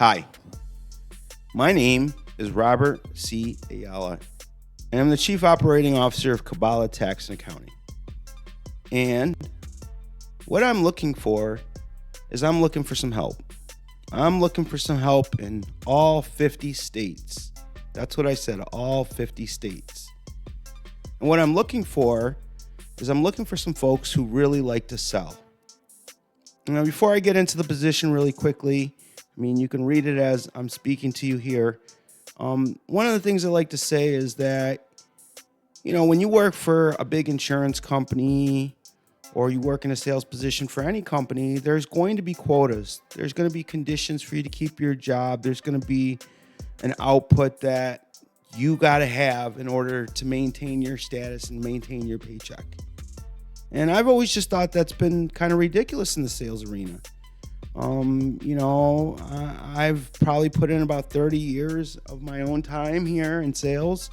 Hi, my name is Robert C. Ayala, and I'm the Chief Operating Officer of Kabbalah Tax and Accounting. And what I'm looking for is I'm looking for some help. I'm looking for some help in all 50 states. That's what I said, all 50 states. And what I'm looking for is I'm looking for some folks who really like to sell. Now, before I get into the position really quickly, you can read it as I'm speaking to you here. One of the things I like to say is that, when you work for a big insurance company or you work in a sales position for any company, there's going to be quotas. There's going to be conditions for you to keep your job. There's going to be an output that you got to have in order to maintain your status and maintain your paycheck. And I've always just thought that's been kind of ridiculous in the sales arena. I've probably put in about 30 years of my own time here in sales.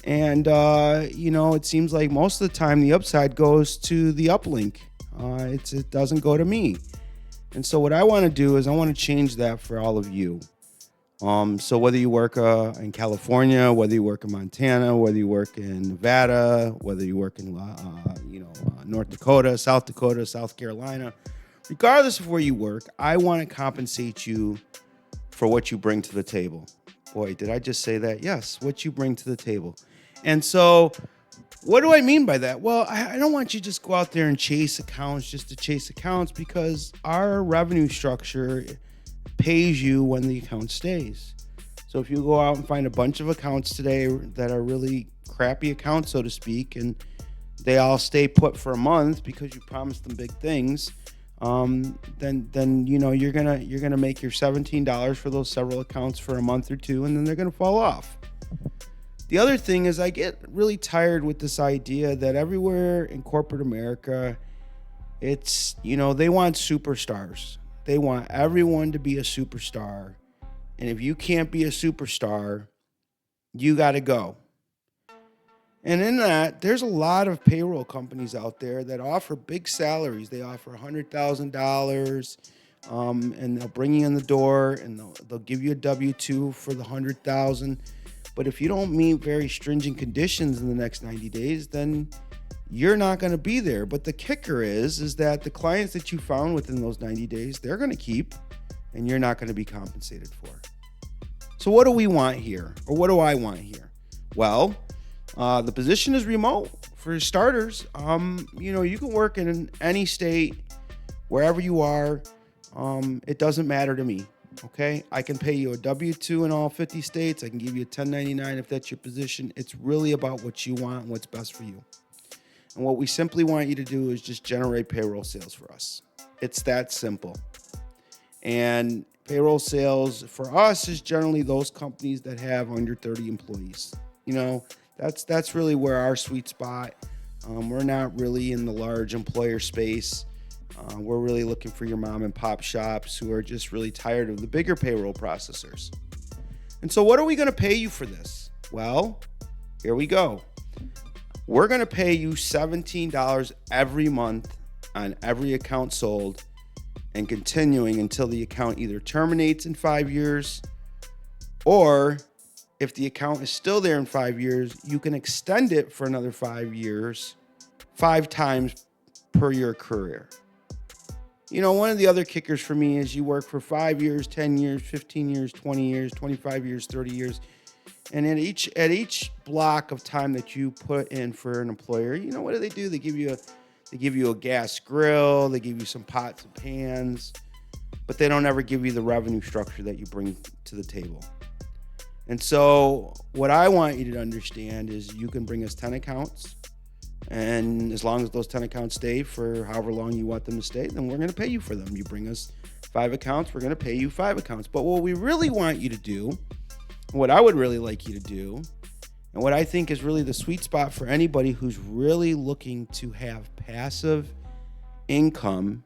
And, it seems like most of the time the upside goes to the uplink. It doesn't go to me. And so what I want to do is I want to change that for all of you. So whether you work in California, whether you work in Montana, whether you work in Nevada, whether you work in, North Dakota, South Carolina, regardless of where you work, I want to compensate you for what you bring to the table. Boy, did I just say that? Yes, what you bring to the table. And so what do I mean by that? Well, I don't want you to just go out there and chase accounts just to chase accounts, because our revenue structure pays you when the account stays. So if you go out and find a bunch of accounts today that are really crappy accounts, so to speak, and they all stay put for a month because you promised them big things, then you're gonna make your $17 for those several accounts for a month or two, and then they're gonna fall off. The other thing is I get really tired with this idea that everywhere in corporate America, it's, they want superstars. They want everyone to be a superstar. And if you can't be a superstar, you got to go. And in that, there's a lot of payroll companies out there that offer big salaries. They offer $100,000, and they'll bring you in the door, and they'll give you a W-2 for the $100,000. But if you don't meet very stringent conditions in the next 90 days, then you're not going to be there. But the kicker is that the clients that you found within those 90 days, they're going to keep, and you're not going to be compensated for. So what do we want here? Or what do I want here? Well, the position is remote for starters. You can work in any state, wherever you are. It doesn't matter to me. Okay, I can pay you a W-2 in all 50 states. I can give you a 1099 if that's your position. It's really about what you want and what's best for you. And what we simply want you to do is just generate payroll sales for us. It's that simple. And payroll sales for us is generally those companies that have under 30 employees. That's really where our sweet spot. We're not really in the large employer space. We're really looking for your mom and pop shops who are just really tired of the bigger payroll processors. And so what are we going to pay you for this? Well, here we go. We're going to pay you $17 every month on every account sold, and continuing until the account either terminates in 5 years, or if the account is still there in 5 years, you can extend it for another 5 years, 5 times per year career. One of the other kickers for me is you work for 5 years, 10 years, 15 years, 20 years, 25 years, 30 years. And at each block of time that you put in for an employer, what do? They give you a gas grill, they give you some pots and pans, but they don't ever give you the revenue structure that you bring to the table. And so what I want you to understand is you can bring us 10 accounts, and as long as those 10 accounts stay for however long you want them to stay, then we're going to pay you for them. You bring us 5 accounts, we're going to pay you 5 accounts. But what we really want you to do, what I would really like you to do, and what I think is really the sweet spot for anybody who's really looking to have passive income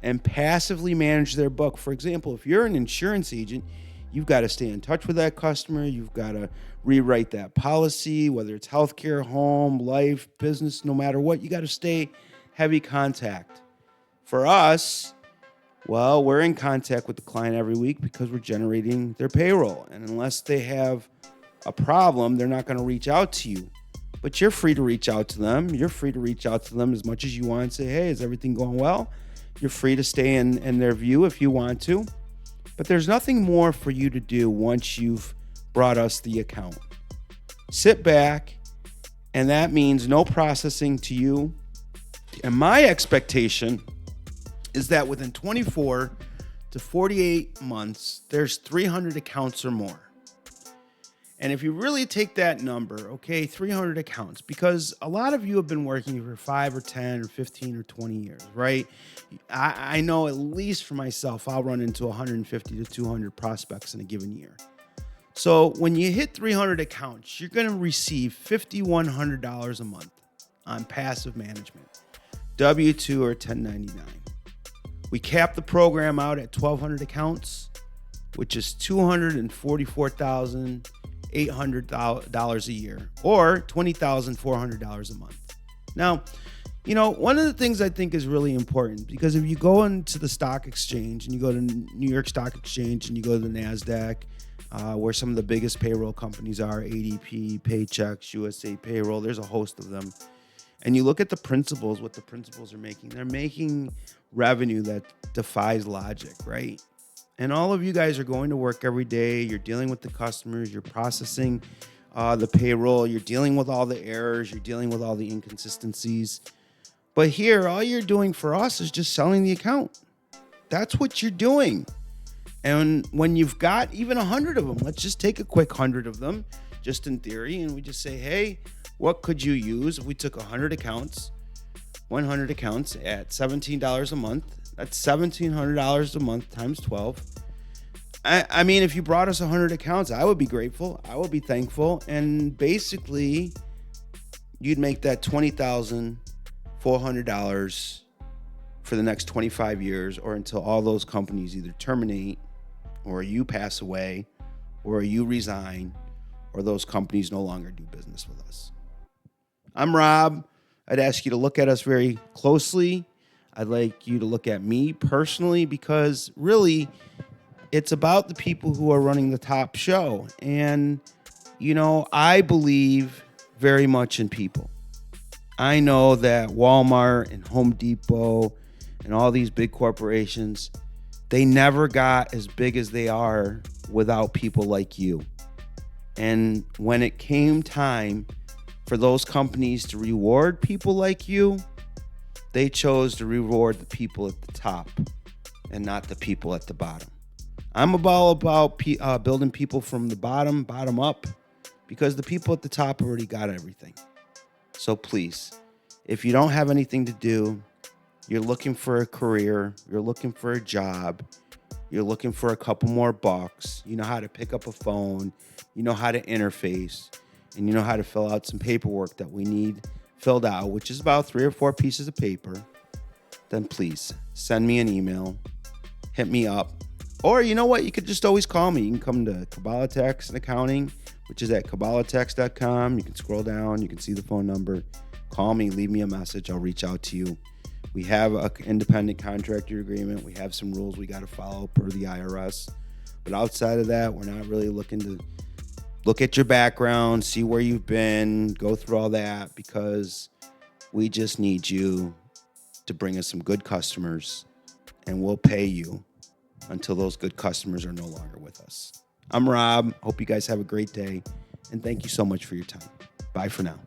and passively manage their book. For example, if you're an insurance agent, you've got to stay in touch with that customer. You've got to rewrite that policy, whether it's healthcare, home, life, business, no matter what. You got to stay heavy contact. For us, Well, we're in contact with the client every week because we're generating their payroll. And unless they have a problem, they're not going to reach out to you. But you're free to reach out to them. You're free to reach out to them as much as you want and say, hey, is everything going well? You're free to stay in their view if you want to. But there's nothing more for you to do once you've brought us the account. Sit back, and that means no processing to you. And my expectation is that within 24 to 48 months, there's 300 accounts or more. And if you really take that number, okay, 300 accounts, because a lot of you have been working for 5 or 10 or 15 or 20 years, right? I know at least for myself, I'll run into 150 to 200 prospects in a given year. So when you hit 300 accounts, you're going to receive $5,100 a month on passive management, W-2 or 1099. We cap the program out at 1,200 accounts, which is $244,800 a year, or $20,400 a month. Now, you know, one of the things I think is really important, because if you go into the stock exchange and you go to New York Stock Exchange and you go to the NASDAQ, where some of the biggest payroll companies are, ADP, Paychex, USA Payroll, there's a host of them. And you look at the principals, what the principals are making. They're making revenue that defies logic, right? And all of you guys are going to work every day. You're dealing with the customers. You're processing the payroll. You're dealing with all the errors. You're dealing with all the inconsistencies. But here, all you're doing for us is just selling the account. That's what you're doing. And when you've got even 100 of them, let's just take a quick 100 of them, just in theory, and we just say, hey, what could you use if we took 100 accounts at $17 a month? That's $1,700 a month times 12. I mean, if you brought us 100 accounts, I would be grateful. I would be thankful. And basically, you'd make that $20,400 for the next 25 years, or until all those companies either terminate, or you pass away, or you resign, or those companies no longer do business with us. I'm Rob. I'd ask you to look at us very closely. I'd like you to look at me personally, because really it's about the people who are running the top show. And, you know, I believe very much in people. I know that Walmart and Home Depot and all these big corporations, they never got as big as they are without people like you. And when it came time for those companies to reward people like you, they chose to reward the people at the top and not the people at the bottom. I'm about building people from the bottom up, because the people at the top already got everything. So please, if you don't have anything to do, you're looking for a career, you're looking for a job, you're looking for a couple more bucks, you know how to pick up a phone, you know how to interface, and you know how to fill out some paperwork that we need filled out, which is about 3 or 4 pieces of paper, then please send me an email, hit me up. Or you know what? You could just always call me. You can come to Kabbalah Tax and Accounting, which is at KabbalahTax.com. You can scroll down. You can see the phone number. Call me. Leave me a message. I'll reach out to you. We have an independent contractor agreement. We have some rules we got to follow per the IRS. But outside of that, we're not really looking to look at your background, see where you've been, go through all that, because we just need you to bring us some good customers, and we'll pay you until those good customers are no longer with us. I'm Rob. Hope you guys have a great day, and thank you so much for your time. Bye for now.